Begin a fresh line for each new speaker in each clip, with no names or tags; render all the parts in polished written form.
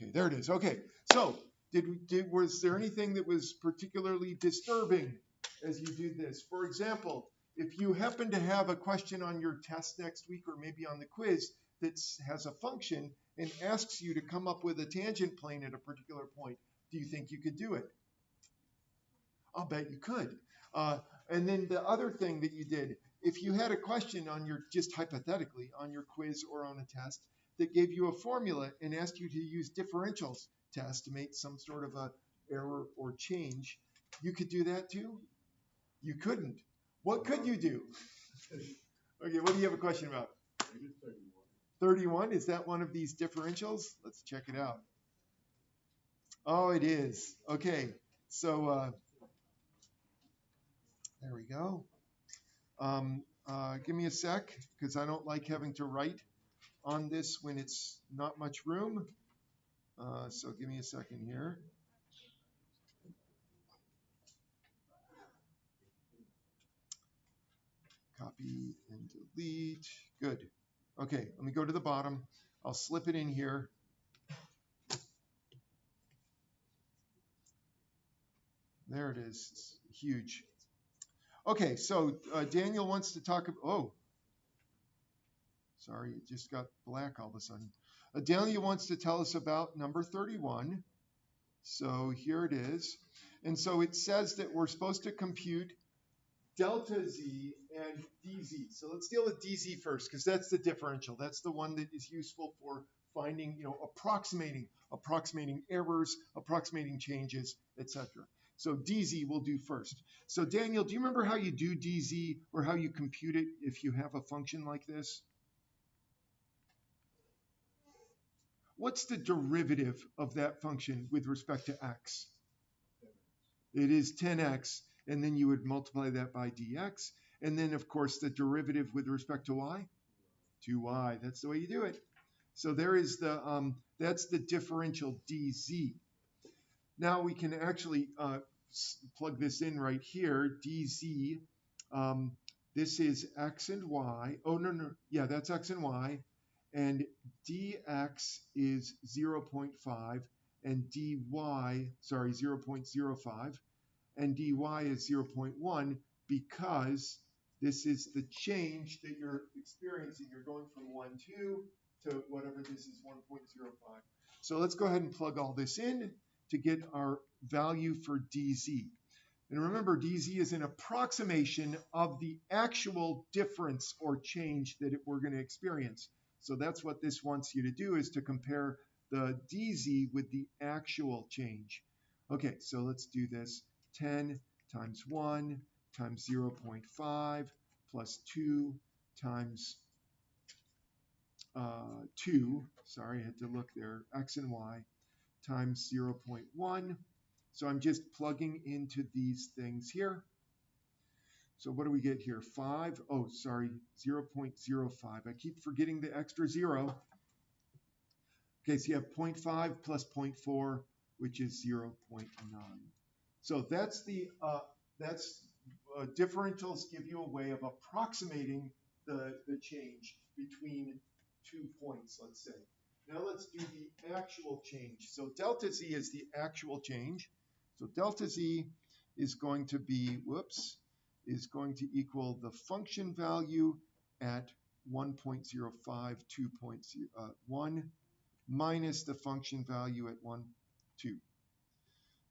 Okay, there it is. Okay, so was there anything that was particularly disturbing as you do this? For example, if you happen to have a question on your test next week or maybe on the quiz that has a function and asks you to come up with a tangent plane at a particular point, do you think you could do it? I'll bet you could. And then the other thing that you did, if you had a question on your, just hypothetically, on your quiz or on a test that gave you a formula and asked you to use differentials to estimate some sort of a error or change, you could do that too? You couldn't. What could you do? Okay, what do you have a question about? 31, is that one of these differentials? Let's check it out. Oh, it is. Okay, so there we go. Give me a sec, because I don't like having to write on this when it's not much room. So give me a second here. Copy and delete. Good. Okay, let me go to the bottom. I'll slip it in here. There it is. It's huge. Okay, so Daniel wants to talk about, oh, sorry, it just got black all of a sudden. Daniel wants to tell us about number 31. So here it is. And so it says that we're supposed to compute delta z and dz. So let's deal with dz first, because that's the differential. That's the one that is useful for finding, approximating errors, approximating changes, etc. So dz we'll do first. So Daniel, do you remember how you do dz or how you compute it if you have a function like this? What's the derivative of that function with respect to x? It is 10x, and then you would multiply that by dx. And then, of course, the derivative with respect to y? 2y. That's the way you do it. So there is the, that's the differential dz. Now we can actually plug this in right here. dz, this is x and y. Oh, no. Yeah, that's x and y. And dx is 0.5 and dy, 0.05, and dy is 0.1 because this is the change that you're experiencing. You're going from 1,2 to whatever this is, 1.05. So let's go ahead and plug all this in to get our value for dz. And remember, dz is an approximation of the actual difference or change that we're going to experience. So that's what this wants you to do, is to compare the dz with the actual change. Okay, so let's do this. 10 times 1 times 0.5 plus 2 times 2. Sorry, I had to look there. X and y times 0.1. So I'm just plugging into these things here. So what do we get here? 5. Oh, sorry, 0.05. I keep forgetting the extra 0. Okay, so you have 0.5 plus 0.4, which is 0.9. So that's the differentials give you a way of approximating the change between 2 points, let's say. Now let's do the actual change. So delta z is the actual change. So delta z is going to be, is going to equal the function value at 1.05, 2.1 minus the function value at 1, 2.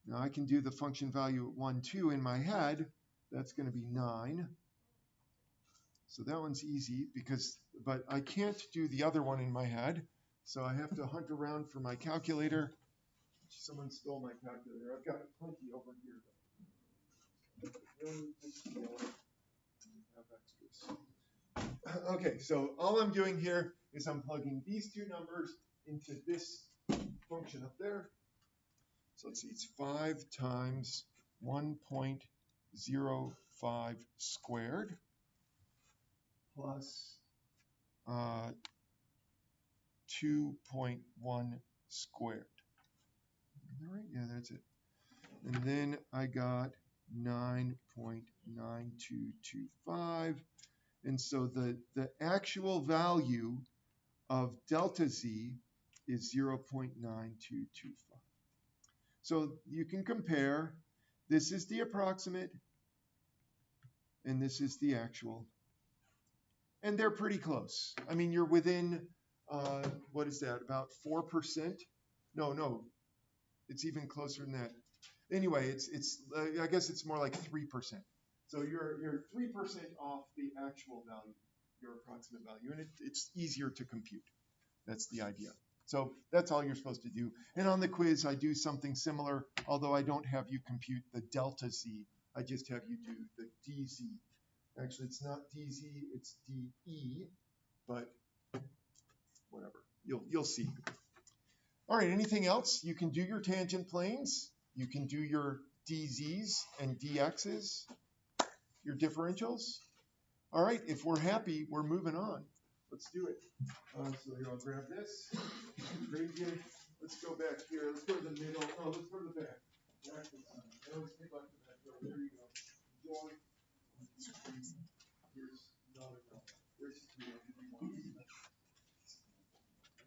Now I can do the function value at 1, 2 in my head. That's going to be 9. So that one's easy but I can't do the other one in my head. So I have to hunt around for my calculator. Someone stole my calculator. I've got plenty over here. Okay, so all I'm doing here is I'm plugging these two numbers into this function up there. So let's see, it's 5 times 1.05 squared plus 2.1 squared. All right, yeah, that's it. And then I got 9.9225. And so the actual value of delta z is 0.9225. So you can compare. This is the approximate, and this is the actual. And they're pretty close. I mean, you're within, what is that, about 4%? No, it's even closer than that. Anyway, I guess it's more like 3%. So you're 3% off the actual value, your approximate value, and it's easier to compute. That's the idea. So that's all you're supposed to do. And on the quiz, I do something similar, although I don't have you compute the delta z. I just have you do the dz. Actually, it's not dz, it's de, but whatever. You'll see. All right, anything else? You can do your tangent planes. You can do your dz's and dx's, your differentials. All right, if we're happy, we're moving on. Let's do it. So here, I'll grab this. Gradient. Let's go back here. Let's go to the middle. Oh, let's go to the back. I always take like the back. There you go. Join. Here's not enough. There's 3. I'll give you 1.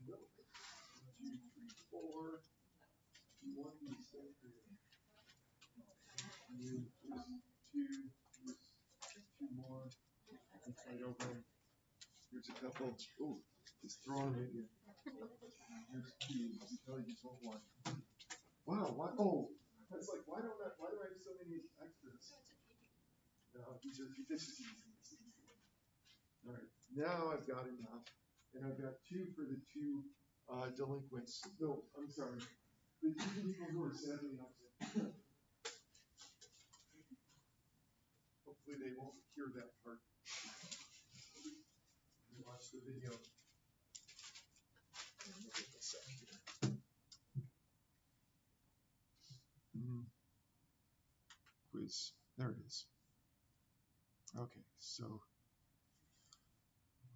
1, 2, 3, 4. You want these things here. Here's 2. Here's 2 more. Let's right over. Here's a couple. Oh, just throwing them in here. Here's 2. You tell you just want 1. Wow. Why? Oh, that's like why do I have so many extras? No, this is easy. All right, now I've got enough, and I've got 2 for the 2 delinquents. No, I'm sorry, the 2 people who are sadly absent. Hopefully they won't hear that part. Watch the video. Quiz. There it is. Okay, so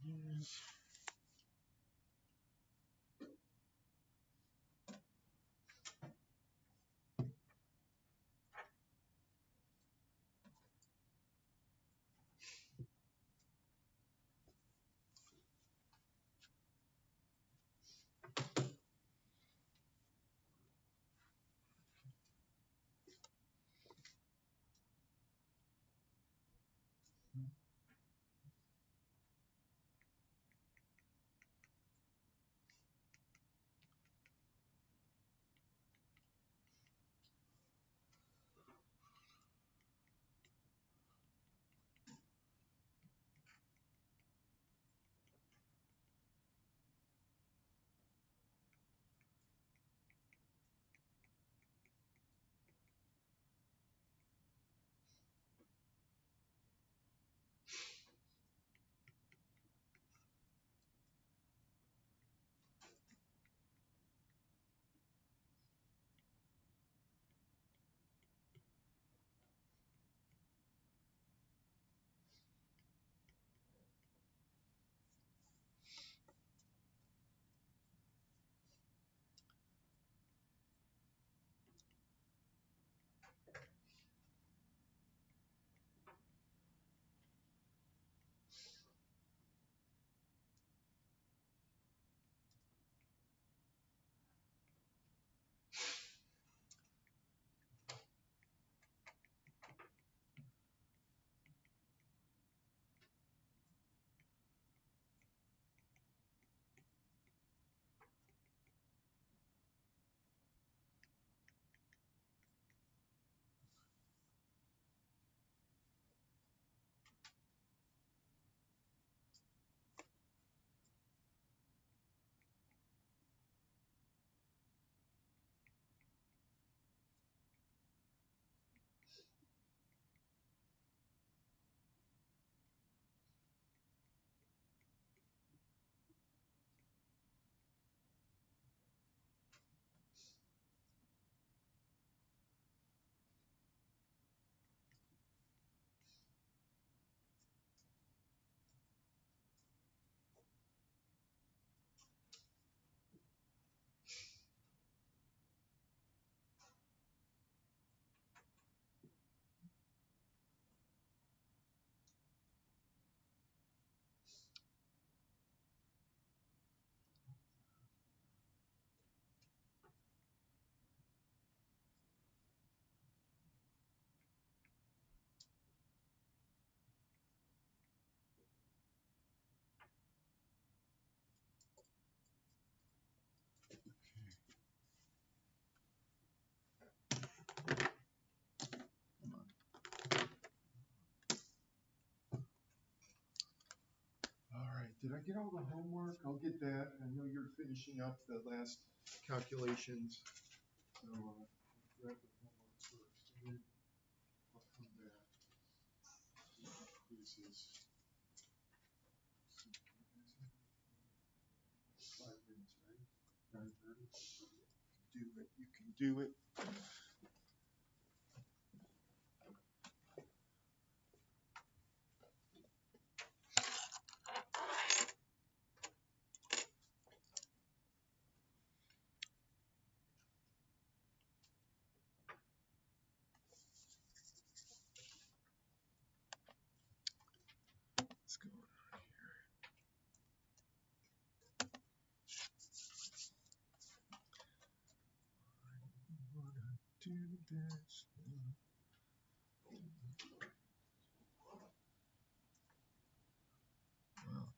here's did I get all the homework? I'll get that. I know you're finishing up the last calculations. So I'll grab the homework first, and then I'll come back. Quizzes. 5 minutes, right? 9:30. Do it. You can do it. What's going on here? I wanna do this. Wow.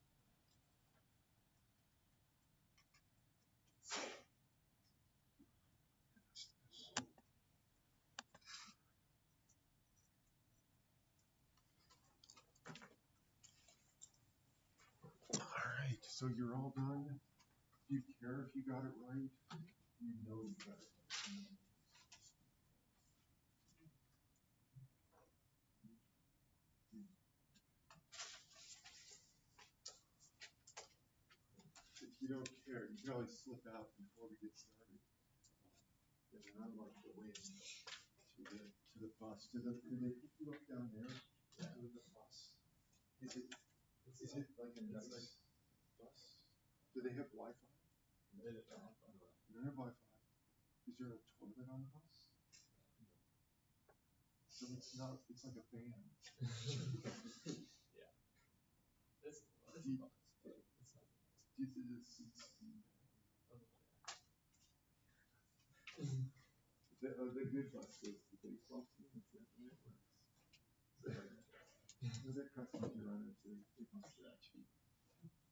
All right, so you're all done. Do you care if you got it right? You know you got it right. If you don't care, you can always slip out before we get started. And I'm like the wind to the bus. Do they pick you up down there? Yeah. To the bus. Is it like a nice bus? Do they have Wi-Fi? They don't have Wi-Fi. Is there a toilet on the bus? So it's not. It's like a van.
Yeah. This bus.
Do you think the seats? The good buses, the baseball team, is that when it works? Was that customer runners? They can stretch.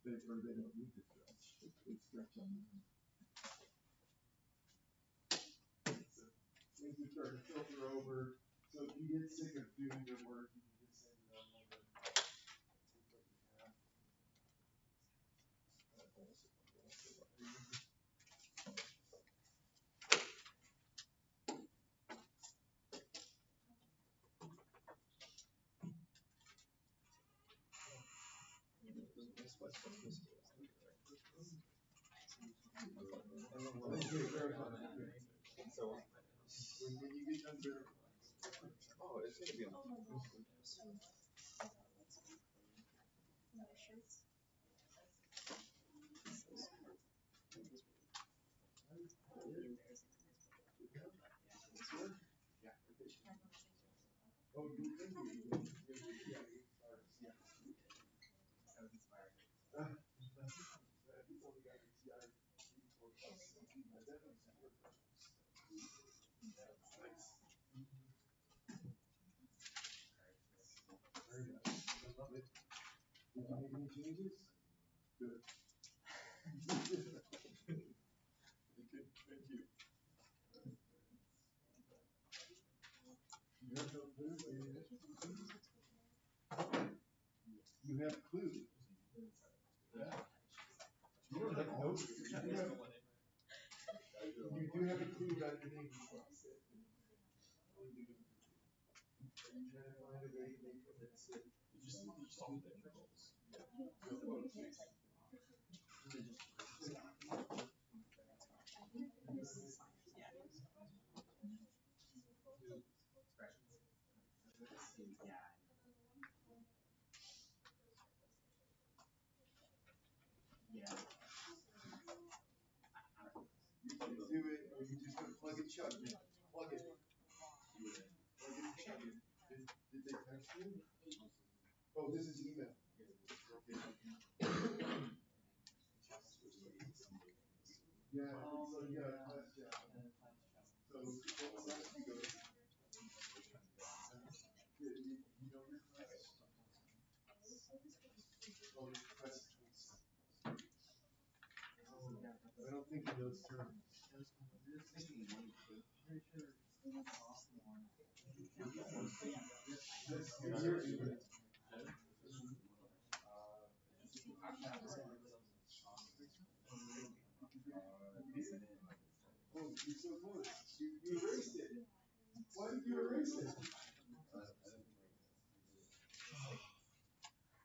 They don't need to stretch. They stretch on their own. So things are starting to filter over. So if you get sick of doing your work, you can just send it on over. Take what you have.
So
When you get done verifying.
oh, it's gonna be on.
Oh, you think you yeah.
I was inspired.
He's only got a TI 4 plus. Very nice. I love it. Did you make any changes? Good. Good. Thank you. You have no clue what it is? You have clue. Yeah. You don't have no clue. You do have a clue about your name. Are you trying to find a way to make it that's it?
You just solve the intervals.
You can do it, or you just gonna plug and chug it. Plug it. Plug it and chug it. Did they text you? Oh, this is email. Okay. Yeah, so you got a class chat. So what class do you go to? You know your class? Oh, your class is 27. I don't think in those terms. That's your email. Oh, you're so close. You erased it. Why did you erase it?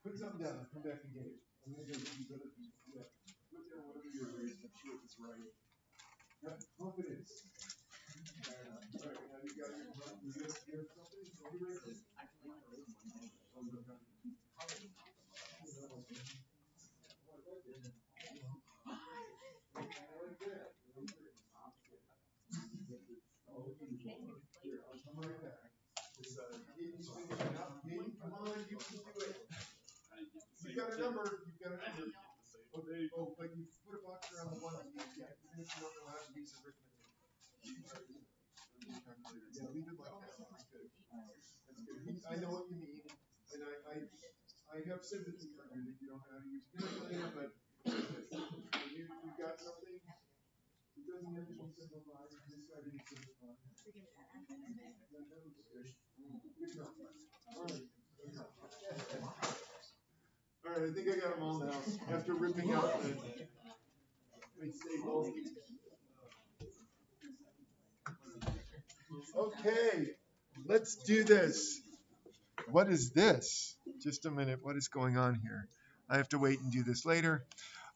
Put something down. Come back and get it. I'm gonna go get these other pieces. Yeah. Put down whatever you erased. I'm sure it's right. Have confidence. All right. Now you got your. You have something. Don't erase it. Oh, no, no. Here, I'll come right back. It's, Hayden's finishing up. Hayden, come on, you can do it. You've got a number. You've got a number. Oh, but you put a box around the one that you can't finish. You don't know how to use arithmetic. Yeah, leave it like that. That's good. That's good. I know what you mean, and I have sympathy for you that you don't know how to use calculator, but you got something. It doesn't have to be simplified. This guy didn't simplify. Yeah, that looks good. Good enough. All right. All right, I think I got them all now. After ripping out the staples. Okay, let's do this. What is this? Just a minute. What is going on here? I have to wait and do this later.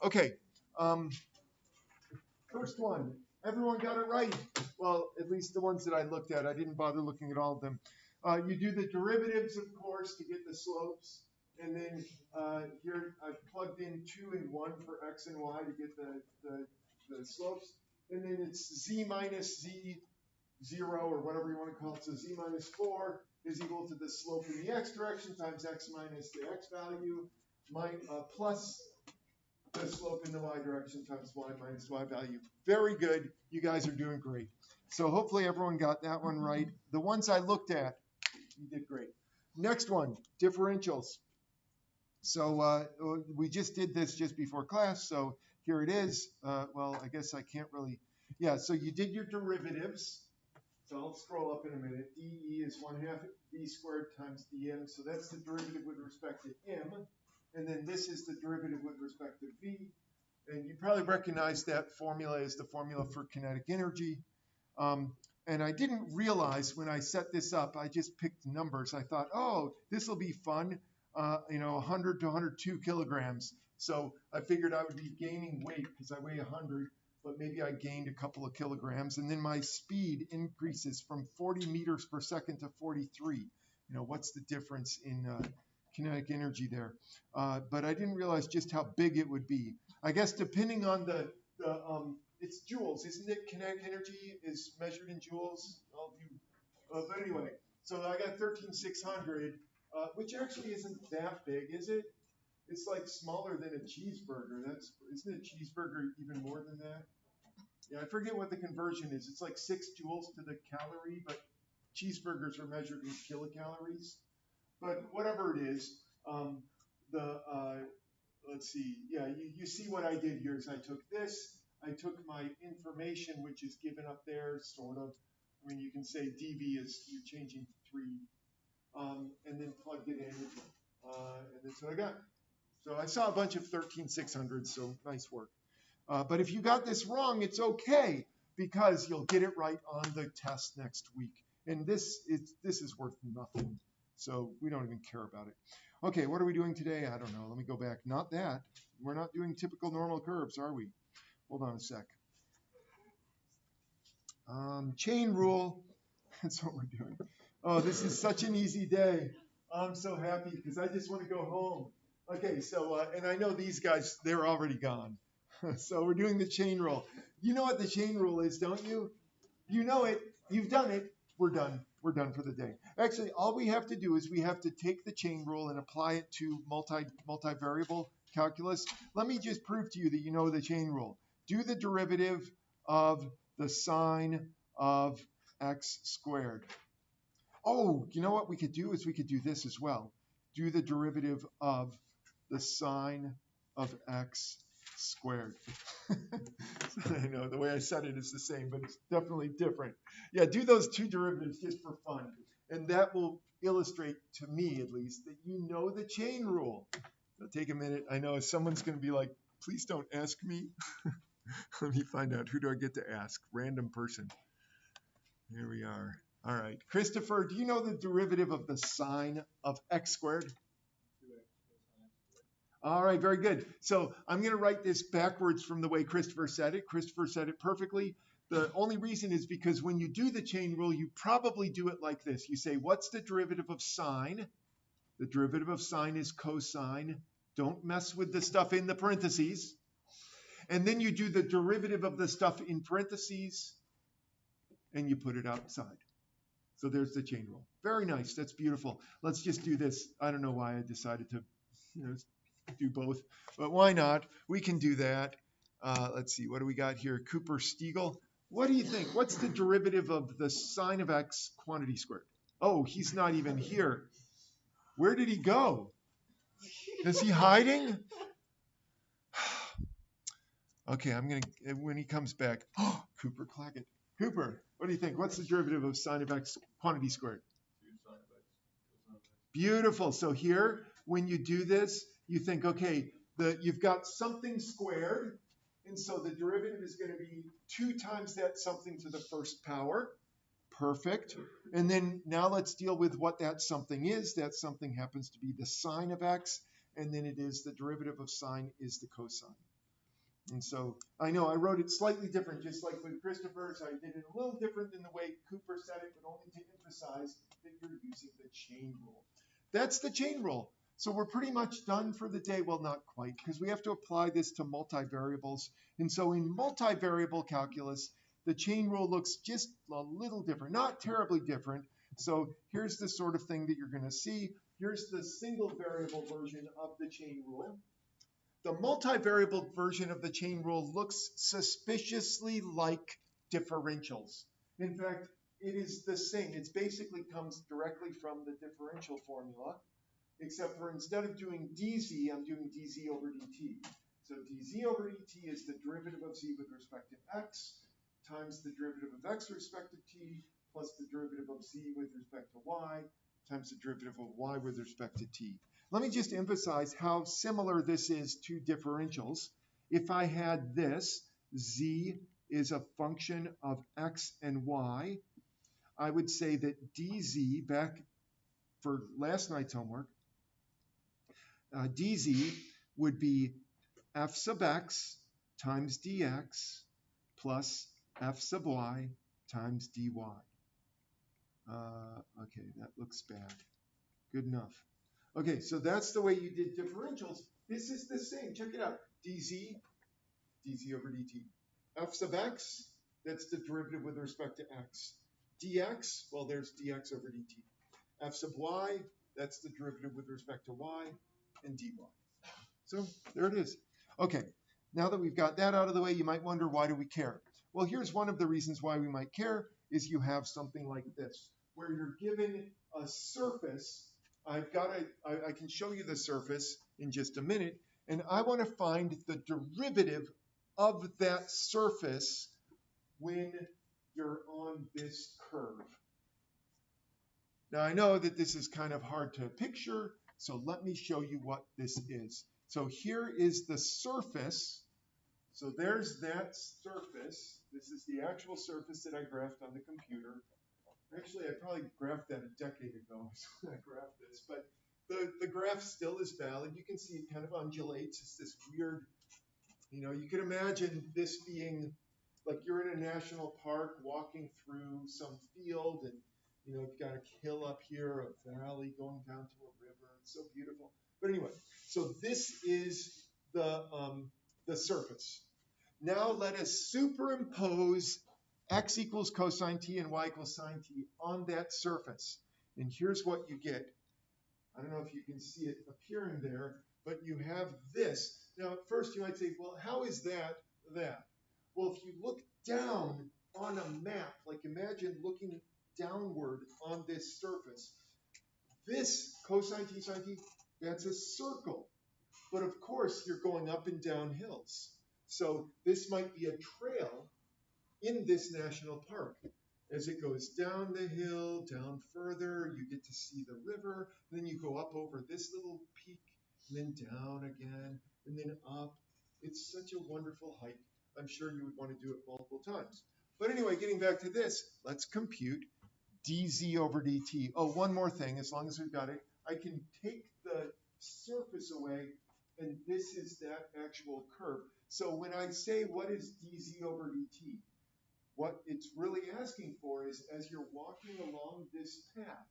Okay. First one. Everyone got it right. Well, at least the ones that I looked at. I didn't bother looking at all of them. You do the derivatives, of course, to get the slopes. And then here I've plugged in 2 and 1 for x and y to get the slopes. And then it's z minus z0 or whatever you want to call it. So z minus 4 is equal to the slope in the x direction times x minus the x value plus the slope in the y direction times y minus y value. Very good. You guys are doing great. So hopefully everyone got that one right. The ones I looked at, you did great. Next one, differentials. So we just did this just before class. So here it is. Well, I guess I can't really. Yeah, so you did your derivatives. So I'll scroll up in a minute. dE is 1/2 v squared times dm. So that's the derivative with respect to m. And then this is the derivative with respect to v. And you probably recognize that formula as the formula for kinetic energy. And I didn't realize when I set this up, I just picked numbers. I thought, oh, this will be fun, 100 to 102 kilograms. So I figured I would be gaining weight because I weigh 100, but maybe I gained a couple of kilograms. And then my speed increases from 40 meters per second to 43. What's the difference in kinetic energy there? But I didn't realize just how big it would be. I guess depending on it's joules, isn't it? Kinetic energy is measured in joules. But anyway, so I got 13,600, which actually isn't that big, is it? It's like smaller than a cheeseburger. Isn't a cheeseburger even more than that? Yeah, I forget what the conversion is. It's like 6 joules to the calorie, but cheeseburgers are measured in kilocalories. But whatever it is, let's see. Yeah, you see what I did here is I took this. I took my information, which is given up there, sort of. I mean, you can say dV is, you're changing 3, and then plugged it in, and that's what I got. So I saw a bunch of 13,600, so nice work. But if you got this wrong, it's okay, because you'll get it right on the test next week. And this is worth nothing, so we don't even care about it. Okay, what are we doing today? I don't know. Let me go back. Not that. We're not doing typical normal curves, are we? Hold on a sec. Chain rule. That's what we're doing. Oh, this is such an easy day. I'm so happy because I just want to go home. Okay, so, and I know these guys, they're already gone. So we're doing the chain rule. You know what the chain rule is, don't you? You know it. You've done it. We're done. We're done for the day. Actually, all we have to do is we have to take the chain rule and apply it to multivariable calculus. Let me just prove to you that you know the chain rule. Do the derivative of the sine of x squared. Oh, you know what we could do is we could do this as well. Do the derivative of the sine of x squared. I know the way I said it is the same, but it's definitely different. Yeah, do those two derivatives just for fun. And that will illustrate, to me at least, that you know the chain rule. So take a minute. I know someone's going to be like, please don't ask me. Let me find out. Who do I get to ask? Random person. Here we are. All right. Christopher, do you know the derivative of the sine of x squared? All right, very good. So I'm going to write this backwards from the way Christopher said it. Christopher said it perfectly. The only reason is because when you do the chain rule, you probably do it like this. You say, what's the derivative of sine? The derivative of sine is cosine. Don't mess with the stuff in the parentheses. And then you do the derivative of the stuff in parentheses, and you put it outside. So there's the chain rule. Very nice. That's beautiful. Let's just do this. I don't know why I decided to do both, but why not? We can do that. Let's see. What do we got here? Cooper Stiegel. What do you think? What's the derivative of the sine of x quantity squared? Oh, he's not even here. Where did he go? Is he hiding? Okay, I'm going to, when he comes back, Cooper Claggett. Cooper, what do you think? What's the derivative of sine of x quantity squared? Beautiful. So here, when you do this, you think, okay, you've got something squared, and so the derivative is going to be 2 times that something to the first power. Perfect. And then now let's deal with what that something is. That something happens to be the sine of x, and then it is the derivative of sine is the cosine. And so I know I wrote it slightly different, just like with Christopher's. I did it a little different than the way Cooper said it, but only to emphasize that you're using the chain rule. That's the chain rule. So we're pretty much done for the day. Well, not quite, because we have to apply this to multivariables. And so in multivariable calculus, the chain rule looks just a little different, not terribly different. So here's the sort of thing that you're going to see. Here's the single variable version of the chain rule. The multivariable version of the chain rule looks suspiciously like differentials. In fact, it is the same. It basically comes directly from the differential formula, except for instead of doing dz, I'm doing dz over dt. So dz over dt is the derivative of z with respect to x times the derivative of x with respect to t plus the derivative of z with respect to y times the derivative of y with respect to t. Let me just emphasize how similar this is to differentials. If I had this, z is a function of x and y, I would say that dz, back for last night's homework, dz would be f sub x times dx plus f sub y times dy. Okay, that looks bad. Good enough. Okay, so that's the way you did differentials. This is the same. Check it out. dz over dt. F sub x, that's the derivative with respect to x. dx, well, there's dx over dt. F sub y, that's the derivative with respect to y, and dy. So there it is. Okay, now that we've got that out of the way, you might wonder, why do we care? Well, here's one of the reasons why we might care, is you have something like this, where you're given a surface. I can show you the surface in just a minute, and I want to find the derivative of that surface when you're on this curve. Now, I know that this is kind of hard to picture, so let me show you what this is. So here is the surface. So there's that surface. This is the actual surface that I graphed on the computer. Actually, I probably graphed that a decade ago when I graphed this, but the graph still is valid. You can see it kind of undulates. It's this weird, you can imagine this being like you're in a national park walking through some field, and you've got a hill up here, a valley going down to a river. It's so beautiful. But anyway, so this is the surface. Now let us superimpose x equals cosine t and y equals sine t on that surface. And here's what you get. I don't know if you can see it appearing there, but you have this. Now, at first you might say, well, how is that that? Well, if you look down on a map, like imagine looking downward on this surface, this cosine t, sine t, that's a circle. But of course, you're going up and down hills. So this might be a trail in this national park. As it goes down the hill, down further, you get to see the river. Then you go up over this little peak, and then down again, and then up. It's such a wonderful hike. I'm sure you would want to do it multiple times. But anyway, getting back to this, let's compute dz over dt. Oh, one more thing, as long as we've got it, I can take the surface away, and this is that actual curve. So when I say what is dz over dt, what it's really asking for is, as you're walking along this path,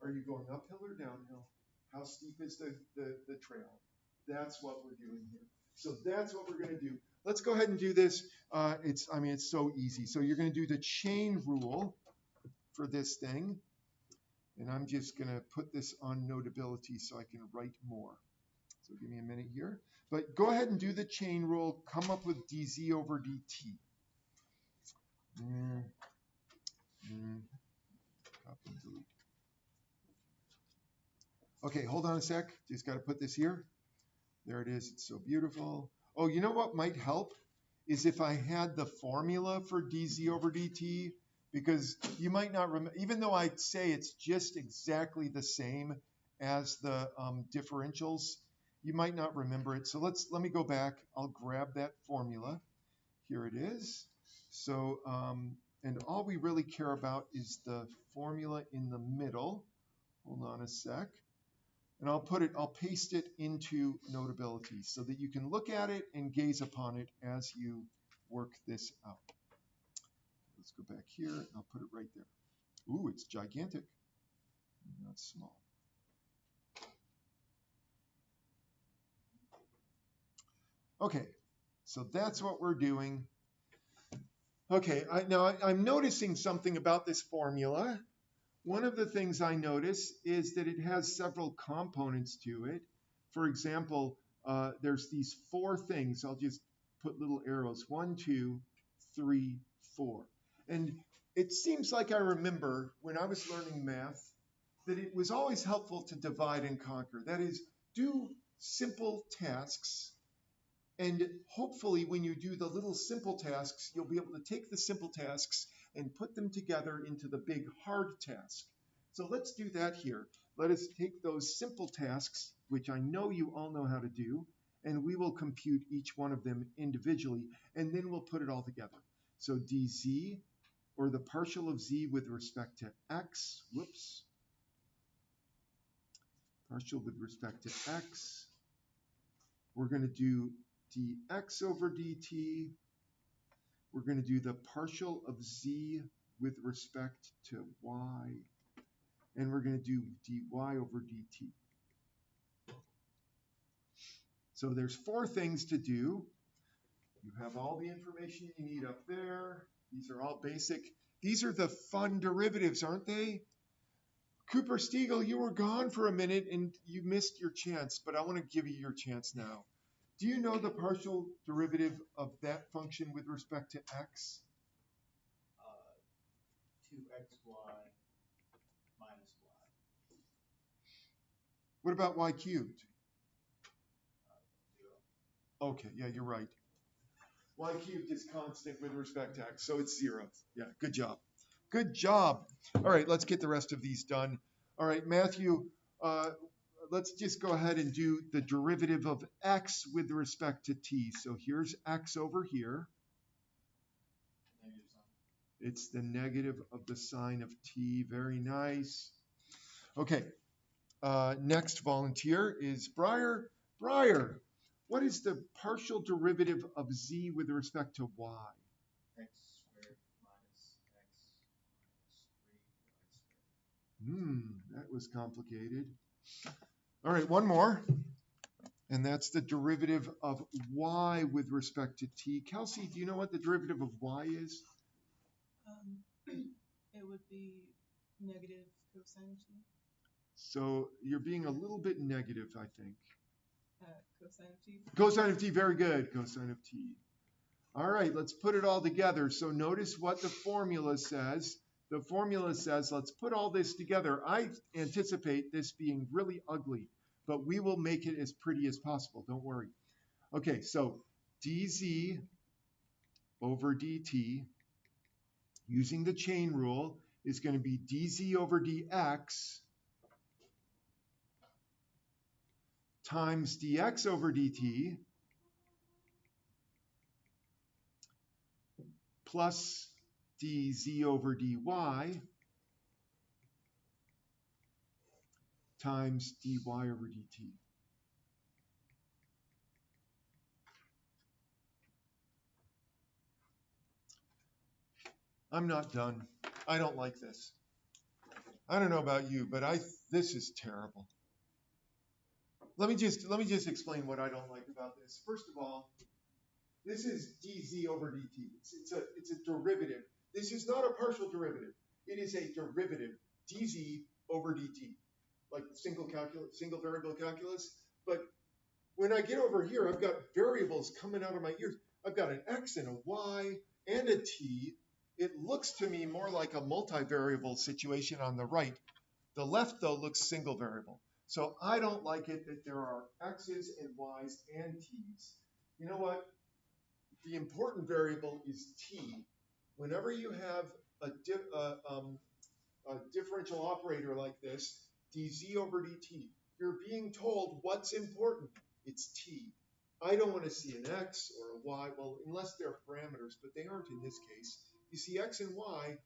are you going uphill or downhill? How steep is the trail? That's what we're doing here. So that's what we're going to do. Let's go ahead and do this. It's so easy. So you're going to do the chain rule for this thing. And I'm just going to put this on Notability so I can write more. So give me a minute here. But go ahead and do the chain rule. Come up with dz over dt. Copy and delete. Okay, hold on a sec. Just got to put this here. There it is. It's so beautiful. Oh, you know what might help is if I had the formula for dz over dt, because you might not remember, even though I say it's just exactly the same as the differentials, you might not remember it. So let me go back. I'll grab that formula. Here it is. So, and all we really care about is the formula in the middle. Hold on a sec. And I'll paste it into Notability so that you can look at it and gaze upon it as you work this out. Let's go back here, and I'll put it right there. Ooh, it's gigantic, not small. Okay, so that's what we're doing. Okay, now I'm noticing something about this formula. One of the things I notice is that it has several components to it. For example, there's these four things. I'll just put little arrows. 1, 2, 3, 4. And it seems like I remember when I was learning math that it was always helpful to divide and conquer. That is, do simple tasks. And hopefully when you do the little simple tasks, you'll be able to take the simple tasks and put them together into the big hard task. So let's do that here. Let us take those simple tasks, which I know you all know how to do, and we will compute each one of them individually, and then we'll put it all together. So dz, or the partial of z with respect to x, whoops, partial with respect to x, we're going to do dx over dt. We're going to do the partial of z with respect to y, and we're going to do dy over dt. So there's four things to do. You have all the information you need up there. These are all basic. These are the fun derivatives, aren't they? Cooper Stiegel, you were gone for a minute and you missed your chance, but I want to give you your chance now. Do you know the partial derivative of that function with respect to x?
2xy minus y.
What about y cubed?
0.
Okay, yeah, you're right. Y cubed is constant with respect to x, so it's 0. Yeah, good job. Good job. All right, let's get the rest of these done. All right, Matthew, let's just go ahead and do the derivative of x with respect to t. So here's x over here.
Negative sign.
It's the negative of the sine of t. Very nice. Okay, next volunteer is Briar. Briar, what is the partial derivative of z with respect to y?
X squared minus x minus 3y squared.
That was complicated. All right, one more. And that's the derivative of y with respect to t. Kelsey, do you know what the derivative of y is?
It would be negative cosine of t.
So you're being a little bit negative, I think.
Cosine of t.
Cosine of t, very good. Cosine of t. All right, let's put it all together. So notice what the formula says. The formula says, let's put all this together. I anticipate this being really ugly, but we will make it as pretty as possible. Don't worry. Okay, so dz over dt, using the chain rule, is going to be dz over dx times dx over dt plus dz over dy times dy over dt. I'm not done. I don't like this. I don't know about you, but this is terrible. Let me just explain what I don't like about this. First of all, this is dz over dt. It's a derivative. This is not a partial derivative. It is a derivative, dz over dt, like single variable calculus. But when I get over here, I've got variables coming out of my ears. I've got an x and a y and a t. It looks to me more like a multivariable situation on the right. The left, though, looks single variable. So I don't like it that there are x's and y's and t's. You know what? The important variable is t. Whenever you have a differential operator like this, dz over dt, you're being told what's important. It's t. I don't want to see an x or a y, well, unless they're parameters, but they aren't in this case. You see, x and y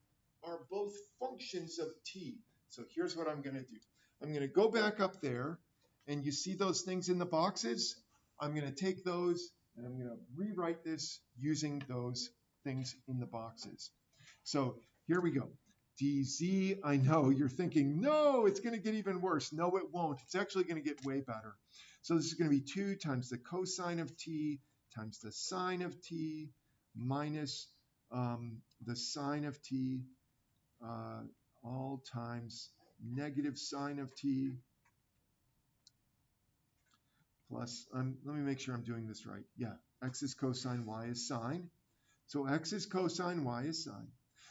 are both functions of t. So here's what I'm going to do. I'm going to go back up there, and you see those things in the boxes? I'm going to take those, and I'm going to rewrite this using those things in the boxes. So here we go. dz, I know you're thinking, no, it's going to get even worse. No, it won't. It's actually going to get way better. So this is going to be 2 times the cosine of t times the sine of t minus the sine of t all times negative sine of t plus, let me make sure I'm doing this right. Yeah, x is cosine, y is sine. So x is cosine, y is sine.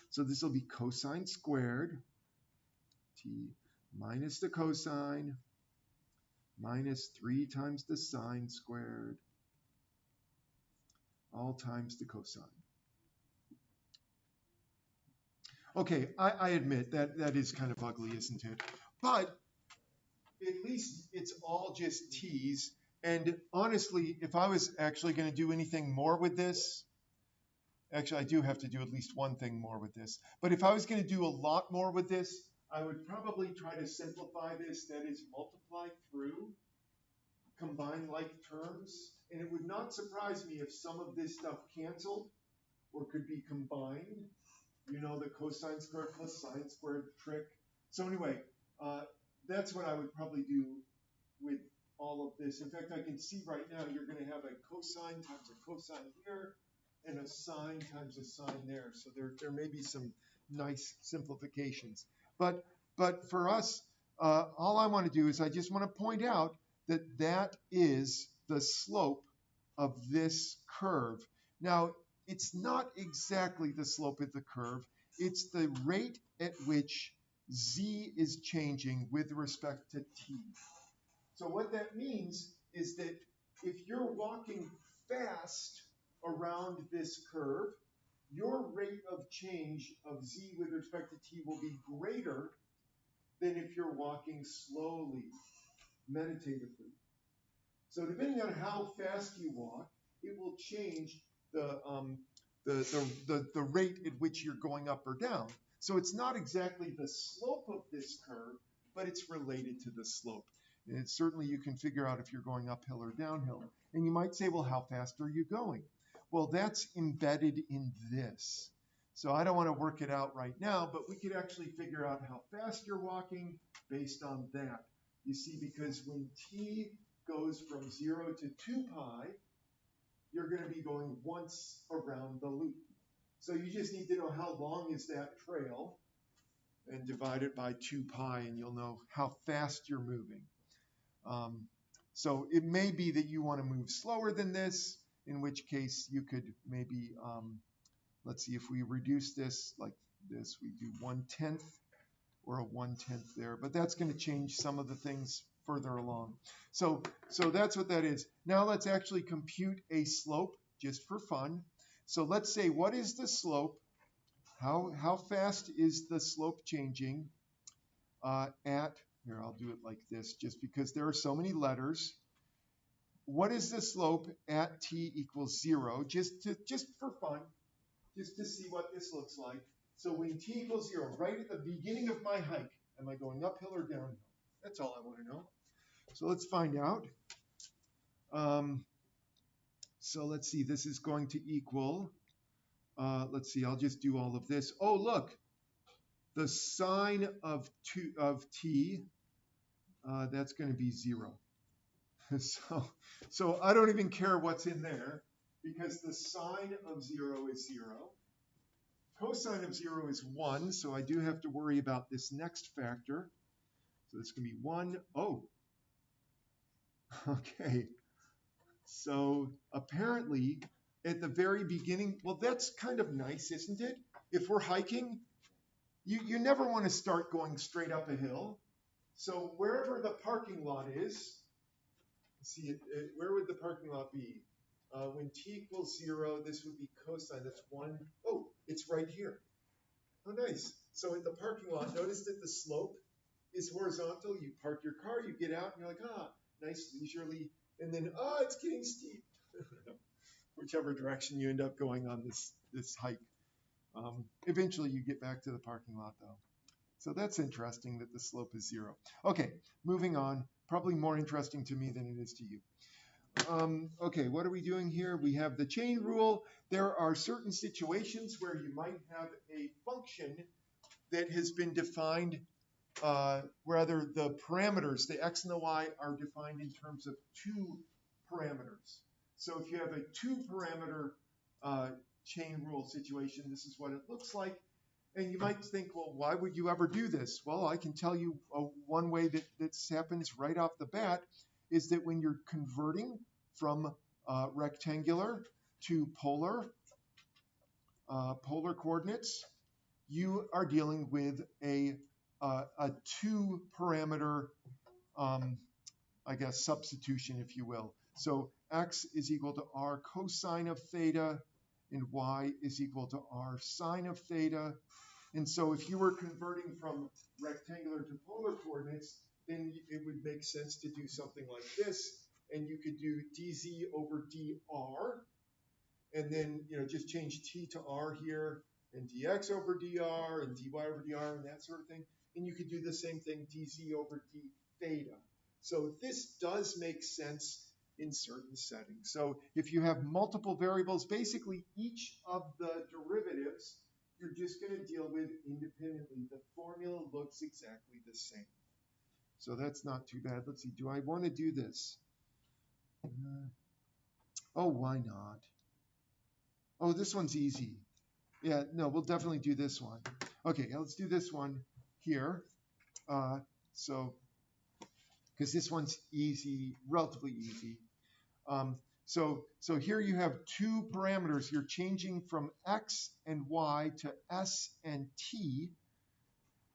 So this will be cosine squared t minus the cosine minus 3 times the sine squared all times the cosine. Okay, I admit that is kind of ugly, isn't it? But at least it's all just t's. And honestly, if I was actually going to do anything more with this, actually I do have to do at least one thing more with this. But if I was going to do a lot more with this, I would probably try to simplify this, that is multiply through, combine like terms. And it would not surprise me if some of this stuff canceled or could be combined. You know, the cosine squared plus sine squared trick. So anyway, that's what I would probably do with all of this. In fact, I can see right now you're going to have a cosine times a cosine here and a sine times a sine there. So there may be some nice simplifications. But for us, all I want to do is I just want to point out that that is the slope of this curve. Now, it's not exactly the slope of the curve. It's the rate at which z is changing with respect to t. So what that means is that if you're walking fast around this curve, your rate of change of z with respect to t will be greater than if you're walking slowly, meditatively. So depending on how fast you walk, it will change the rate at which you're going up or down. So it's not exactly the slope of this curve, but it's related to the slope. And it's certainly you can figure out if you're going uphill or downhill. And you might say, well, how fast are you going? Well, that's embedded in this. So I don't want to work it out right now, but we could actually figure out how fast you're walking based on that. You see, because when t goes from 0 to 2 pi, you're going to be going once around the loop. So you just need to know how long is that trail and divide it by 2 pi, and you'll know how fast you're moving. So it may be that you want to move slower than this, in which case you could maybe, let's see, if we reduce this like this, we do 1/10 or a 1/10 there, but that's going to change some of the things further along. So that's what that is. Now let's actually compute a slope just for fun. So let's say, what is the slope? How fast is the slope changing here, I'll do it like this just because there are so many letters. What is the slope at t equals 0? Just for fun. just to see what this looks like. So when t equals 0, right at the beginning of my hike, am I going uphill or downhill? That's all I want to know. So let's find out. So let's see, this is going to equal, let's see, I'll just do all of this. Oh, look, the sine of t, that's going to be 0. So I don't even care what's in there, because the sine of 0 is 0. Cosine of 0 is 1, so I do have to worry about this next factor. So it's going to be 1. Oh, okay. So apparently, at the very beginning, well, that's kind of nice, isn't it? If we're hiking, you never want to start going straight up a hill. So wherever the parking lot is, see, where would the parking lot be? When t equals 0, this would be cosine. That's 1. Oh, it's right here. Oh, nice. So at the parking lot, notice that the slope is horizontal. You park your car, you get out, and you're like, nice leisurely. And then, it's getting steep. Whichever direction you end up going on this hike. Eventually, you get back to the parking lot, though. So that's interesting that the slope is 0. Okay, moving on. Probably more interesting to me than it is to you. Okay, what are we doing here? We have the chain rule. There are certain situations where you might have a function that has been defined, rather the parameters, the x and the y, are defined in terms of 2 parameters. So if you have a 2-parameter chain rule situation, this is what it looks like. And you might think, well, why would you ever do this? Well, I can tell you one way that this happens right off the bat is that when you're converting from rectangular to polar coordinates, you are dealing with a 2-parameter, I guess, substitution, if you will. So x is equal to r cosine of theta, and y is equal to r sine of theta. And so if you were converting from rectangular to polar coordinates, then it would make sense to do something like this. And you could do dz over dr, and then just change t to r here, and dx over dr, and dy over dr, and that sort of thing. And you could do the same thing, dz over d theta. So this does make sense in certain settings. So if you have multiple variables, basically each of the derivatives you're just going to deal with independently. The formula looks exactly the same. So that's not too bad. Let's see, do I want to do this? Oh, why not? Oh, this one's easy. Yeah, no, we'll definitely do this one. Okay, let's do this one here. Because this one's easy, relatively easy. So here you have 2 parameters. You're changing from x and y to s and t,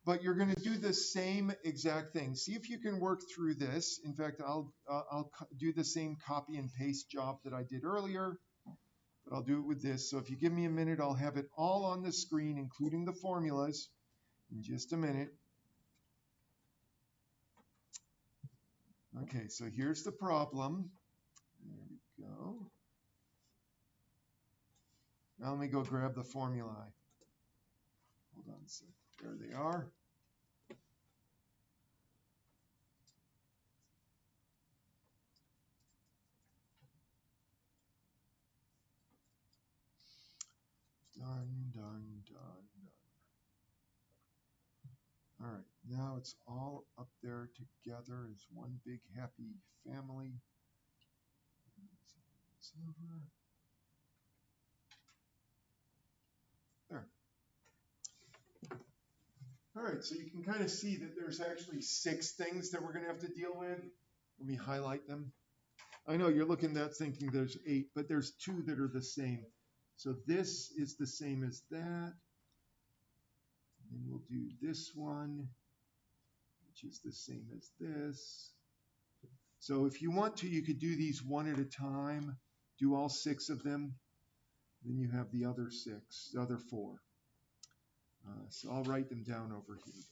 but you're going to do the same exact thing. See if you can work through this. In fact, I'll do the same copy and paste job that I did earlier, but I'll do it with this. So if you give me a minute, I'll have it all on the screen, including the formulas, in just a minute. Okay, so here's the problem. There we go. Now let me go grab the formulae. Hold on a sec. There they are. Done, done, done, done. All right, now it's all up there together as one big happy family. It's over. There. All right, so you can kind of see that there's actually 6 things that we're going to have to deal with. Let me highlight them. I know you're looking at that thinking there's 8, but there's 2 that are the same. So this is the same as that. And we'll do this one, which is the same as this. So if you want to, you could do these one at a time, do all 6 of them. Then you have the other 6, the other 4. So I'll write them down over here.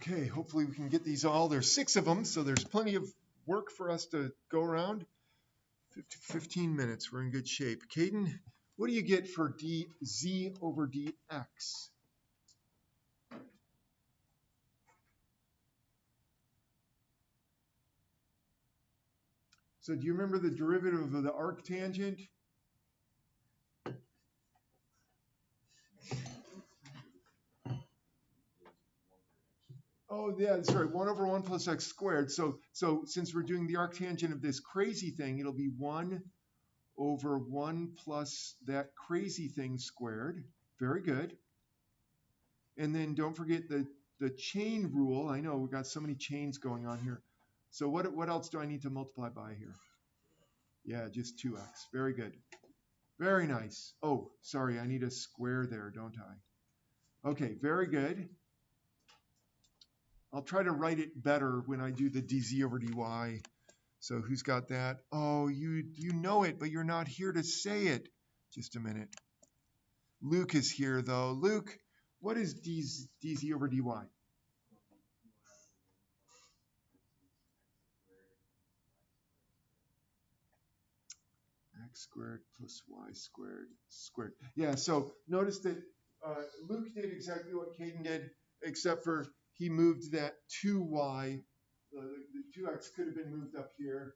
Okay, hopefully we can get these all. There's 6 of them, so there's plenty of work for us to go around. 15 minutes, we're in good shape. Caden, what do you get for dz over dx? So do you remember the derivative of the arctangent? Oh, yeah, that's right. 1 over 1 plus x squared. So since we're doing the arctangent of this crazy thing, it'll be 1 over 1 plus that crazy thing squared. Very good. And then don't forget the chain rule. I know we've got so many chains going on here. So what else do I need to multiply by here? Yeah, just 2x. Very good. Very nice. Oh, sorry, I need a square there, don't I? Okay, very good. I'll try to write it better when I do the dz over dy. So who's got that? Oh, you know it, but you're not here to say it. Just a minute. Luke is here, though. Luke, what is dz over dy? X squared plus y squared squared. Yeah, so notice that Luke did exactly what Caden did, except for he moved that 2y. The 2x could have been moved up here.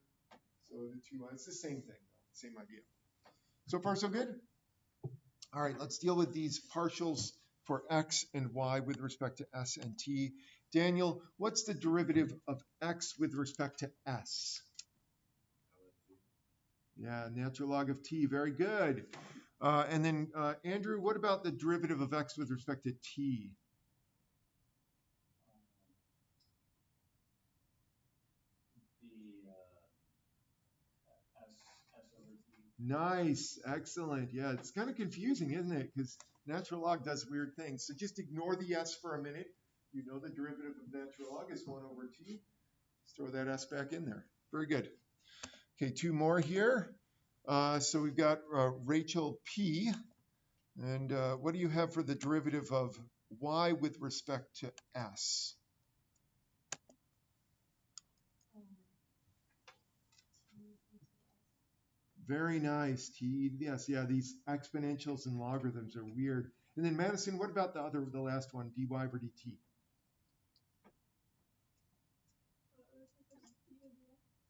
So the 2y, it's the same thing, same idea. So far, so good? All right, let's deal with these partials for x and y with respect to s and t. Daniel, what's the derivative of x with respect to s? Yeah, natural log of t, very good. And then, Andrew, what about the derivative of x with respect to t?
S over T.
Nice, excellent. Yeah, it's kind of confusing, isn't it? Because natural log does weird things. So just ignore the s for a minute. You know the derivative of natural log is 1 over t. Let's throw that s back in there. Very good. Okay, 2 more here. So we've got Rachel P. And what do you have for the derivative of y with respect to s? Very nice, T. Yes, yeah, these exponentials and logarithms are weird. And then Madison, what about the last one, dy over dt?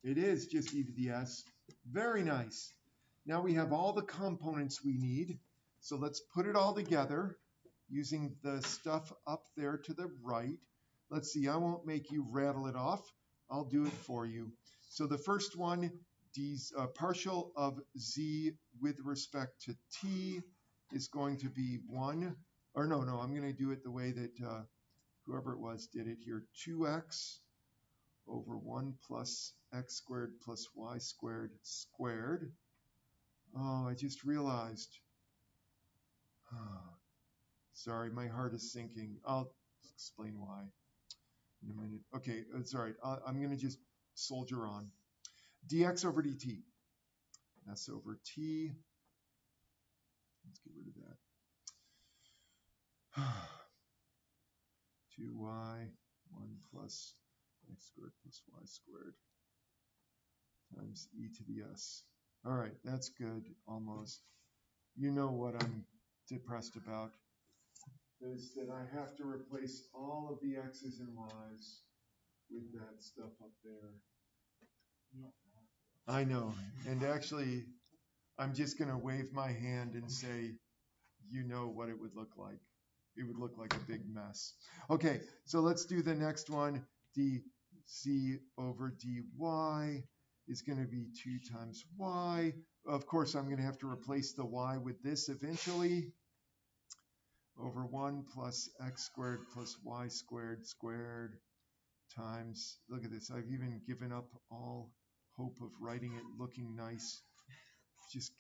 It is just e to the s. Very nice. Now we have all the components we need. So let's put it all together using the stuff up there to the right. Let's see, I won't make you rattle it off. I'll do it for you. So the first one, partial of z with respect to t is going to be 1. Or no, I'm going to do it the way that whoever it was did it here. 2x over 1 plus x squared plus y squared squared. Oh, I just realized. Sorry, my heart is sinking. I'll explain why in a minute. Okay, it's all right. I'm going to just soldier on. Dx over dt. S over t. Let's get rid of that. 2y, 1 plus x squared plus y squared times e to the s. All right, that's good, almost. You know what I'm depressed about. Is that I have to replace all of the x's and y's with that stuff up there. I know, and actually, I'm just going to wave my hand and say, you know what it would look like. It would look like a big mess. Okay, so let's do the next one. dc over dy is going to be 2 times y. Of course, I'm going to have to replace the y with this eventually. Over 1 plus x squared plus y squared squared times, look at this, I've even given up all hope of writing it looking nice. It's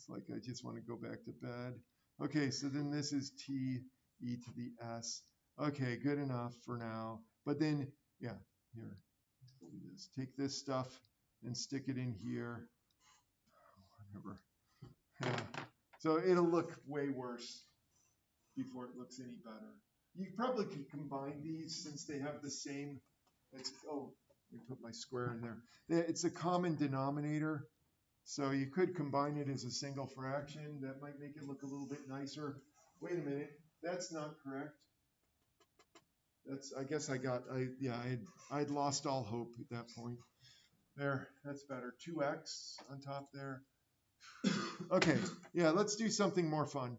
like I just want to go back to bed. Okay, so then this is t e to the s. Okay, good enough for now. But then, yeah, here, do this. Take this stuff and stick it in here. Whatever. Yeah. So it'll look way worse before it looks any better. You probably could combine these since they have the same, oh, let me put my square in there. It's a common denominator. So you could combine it as a single fraction. That might make it look a little bit nicer. Wait a minute, that's not correct. I guess I'd lost all hope at that point. There, that's better. 2x on top there. Okay, yeah, let's do something more fun.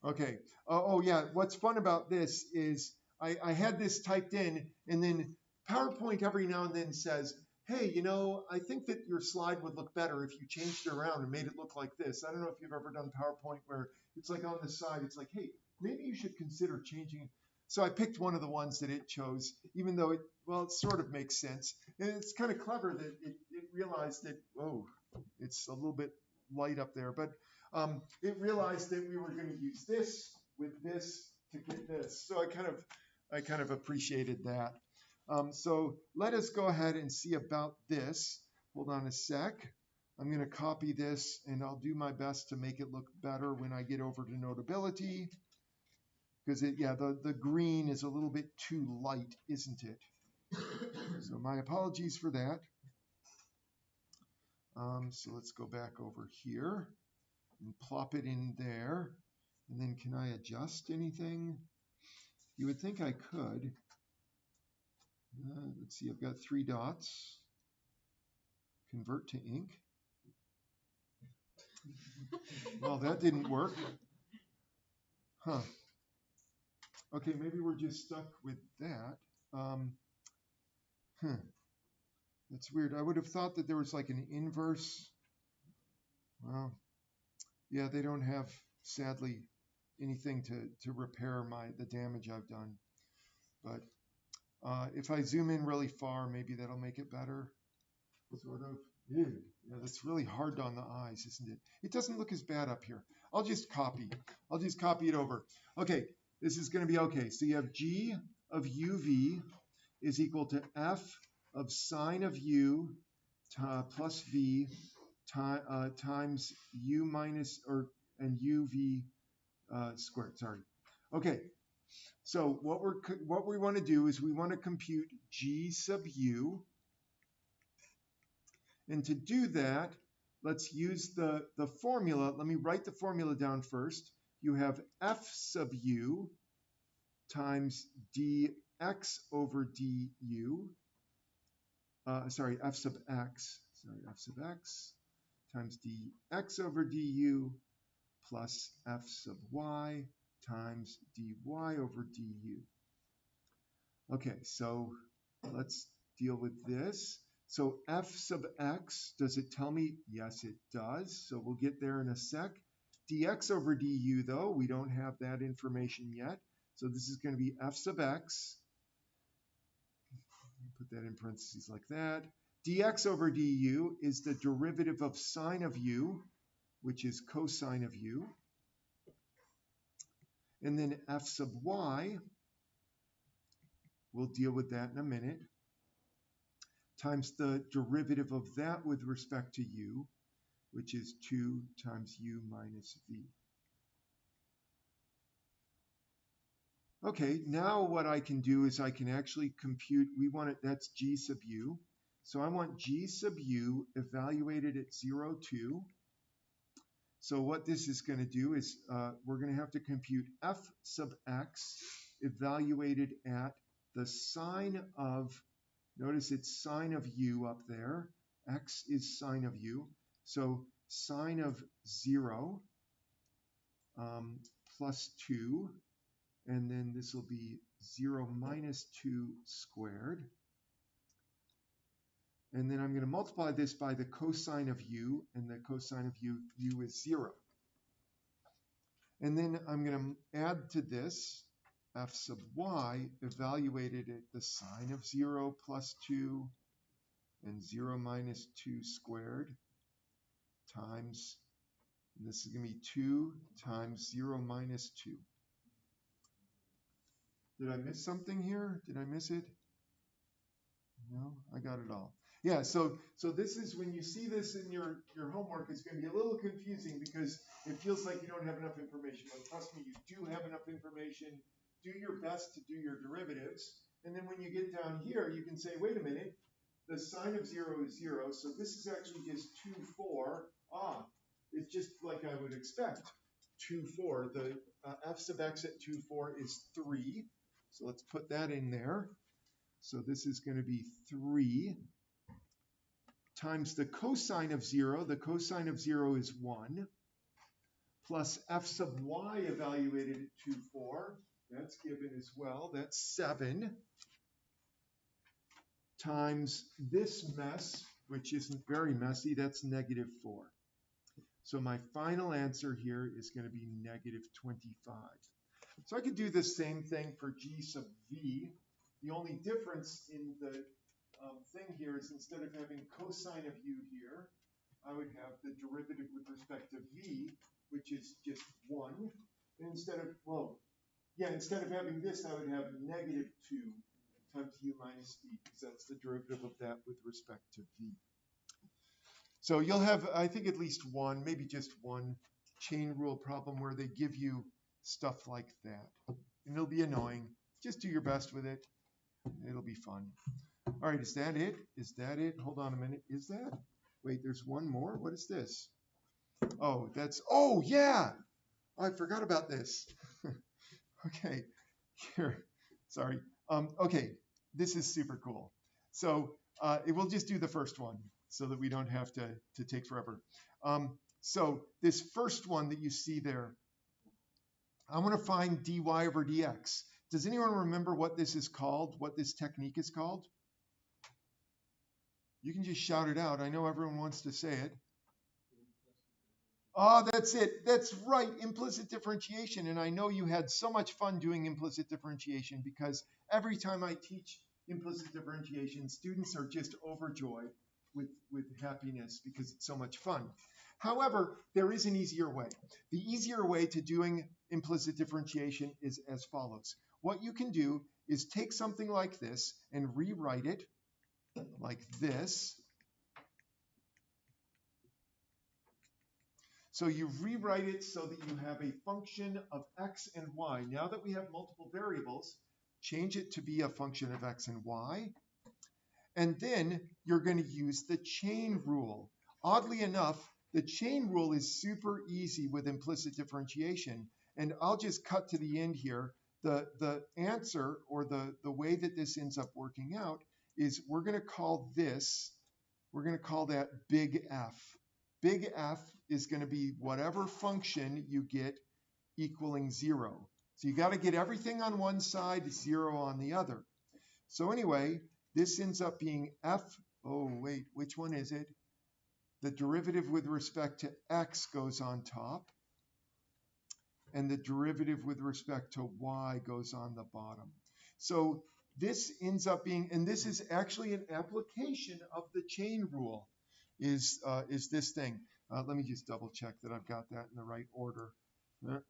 Okay, oh yeah, what's fun about this is I had this typed in, and then PowerPoint every now and then says, hey, you know, I think that your slide would look better if you changed it around and made it look like this. I don't know if you've ever done PowerPoint where it's like on the side, it's like, hey, maybe you should consider changing. So I picked one of the ones that it chose, even though it sort of makes sense. And it's kind of clever that it realized that, oh, it's a little bit light up there, but it realized that we were going to use this with this to get this. So I kind of appreciated that. So let us go ahead and see about this. Hold on a sec. I'm going to copy this, and I'll do my best to make it look better when I get over to Notability. Because, the green is a little bit too light, isn't it? So my apologies for that. So let's go back over here and plop it in there. And then can I adjust anything? You would think I could. Let's see, I've got 3 dots. Convert to ink. Well, that didn't work. Huh. Okay, maybe we're just stuck with that. That's weird. I would have thought that there was like an inverse. Well, yeah, they don't have, sadly, anything to repair the damage I've done. But if I zoom in really far, maybe that'll make it better. Sort of. Yeah, that's really hard on the eyes, isn't it? It doesn't look as bad up here. I'll just copy it over. Okay, this is going to be okay. So you have G of UV is equal to F of sine of U plus V times U minus, and UV squared, sorry. Okay, so what we want to do is we want to compute G sub U. And to do that, let's use the formula. Let me write the formula down first. You have F sub U times dx over du. F sub x. F sub x times dx over du plus f sub y times dy over du. Okay, so let's deal with this. So f sub x, does it tell me? Yes, it does. So we'll get there in a sec. Dx over du, though, we don't have that information yet. So this is going to be f sub x. Put that in parentheses like that. Dx over du is the derivative of sine of u, which is cosine of u. And then f sub y, we'll deal with that in a minute, times the derivative of that with respect to u, which is 2 times u minus v. Okay, now what I can do is I can actually compute, that's g sub u. So I want g sub u evaluated at 0, 2. So what this is going to do is we're going to have to compute f sub x evaluated at the sine of, notice it's sine of u up there. X is sine of u. So sine of 0 plus 2. And then this will be 0 minus 2 squared. And then I'm going to multiply this by the cosine of u, and the cosine of u is 0. And then I'm going to add to this f sub y evaluated at the sine of 0 plus 2 and 0 minus 2 squared times, and this is going to be 2 times 0 minus 2. Did I miss something here? Did I miss it? No, I got it all. Yeah, so this is when you see this in your homework, it's going to be a little confusing because it feels like you don't have enough information. But trust me, you do have enough information. Do your best to do your derivatives. And then when you get down here, you can say, wait a minute, the sine of 0 is 0. So this is actually just 2, 4. It's just like I would expect. 2, 4. The f sub x at 2, 4 is 3. So let's put that in there. So this is going to be 3 times the cosine of 0. The cosine of 0 is 1, plus f sub y evaluated at 2, 4. That's given as well. That's 7 times this mess, which isn't very messy. That's negative 4. So my final answer here is going to be negative 25. So I could do the same thing for g sub v. The only difference in the thing here is instead of having cosine of u here, I would have the derivative with respect to v, which is just 1. And instead of having this, I would have negative 2 times u minus v, because that's the derivative of that with respect to v. So you'll have, I think, at least one, maybe just one chain rule problem where they give you stuff like that. And it'll be annoying. Just do your best with it. It'll be fun. All right, is that it? Is that it? Hold on a minute. Is that? Wait, there's one more. What is this? Oh, oh, yeah. I forgot about this. Okay, here. Sorry. Okay, this is super cool. So we'll just do the first one so that we don't have to take forever. So this first one that you see there, I want to find dy over dx. Does anyone remember what this is called, what this technique is called? You can just shout it out. I know everyone wants to say it. Oh, that's it. That's right, implicit differentiation. And I know you had so much fun doing implicit differentiation because every time I teach implicit differentiation, students are just overjoyed with happiness because it's so much fun. However, there is an easier way. The easier way to doing implicit differentiation is as follows. What you can do is take something like this and rewrite it like this. So you rewrite it so that you have a function of x and y. Now that we have multiple variables, change it to be a function of x and y. And then you're going to use the chain rule. Oddly enough, the chain rule is super easy with implicit differentiation. And I'll just cut to the end here. The answer, or the way that this ends up working out, is we're going to call that big F. Big F is going to be whatever function you get equaling 0. So you got to get everything on one side, 0 on the other. So anyway, this ends up being f, oh wait, which one is it? The derivative with respect to x goes on top, and the derivative with respect to y goes on the bottom. So this ends up being, and this is actually an application of the chain rule, is this thing. Let me just double check that I've got that in the right order. There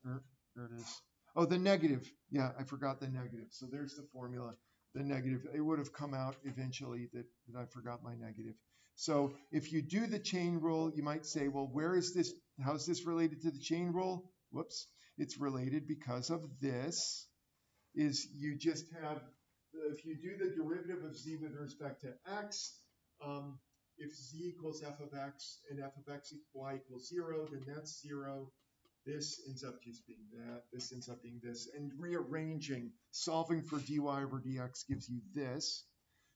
it is. Oh, the negative. Yeah, I forgot the negative. So there's the formula, the negative. It would have come out eventually that I forgot my negative. So if you do the chain rule, you might say, well, where is this? How's this related to the chain rule? Whoops. It's related because of this, is you just have, if you do the derivative of z with respect to x, if z equals f of x and f of x y equals 0, then that's 0. This ends up just being that. This ends up being this. And rearranging, solving for dy over dx gives you this.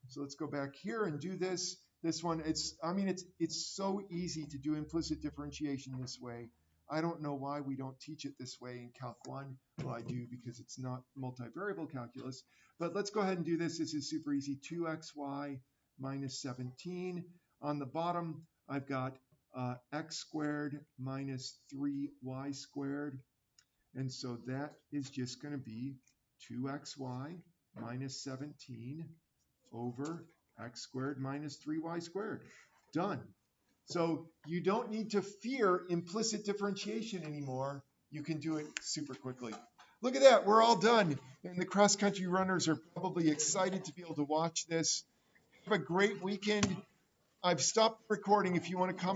So let's go back here and do this. This one, it's so easy to do implicit differentiation this way. I don't know why we don't teach it this way in Calc 1. Well, I do because it's not multivariable calculus. But let's go ahead and do this. This is super easy. 2xy minus 17. On the bottom, I've got x squared minus 3y squared. And so that is just going to be 2xy minus 17 over x squared minus 3y squared. Done. So you don't need to fear implicit differentiation anymore. You can do it super quickly. Look at that. We're all done. And the cross-country runners are probably excited to be able to watch this. Have a great weekend. I've stopped recording if you want to comment.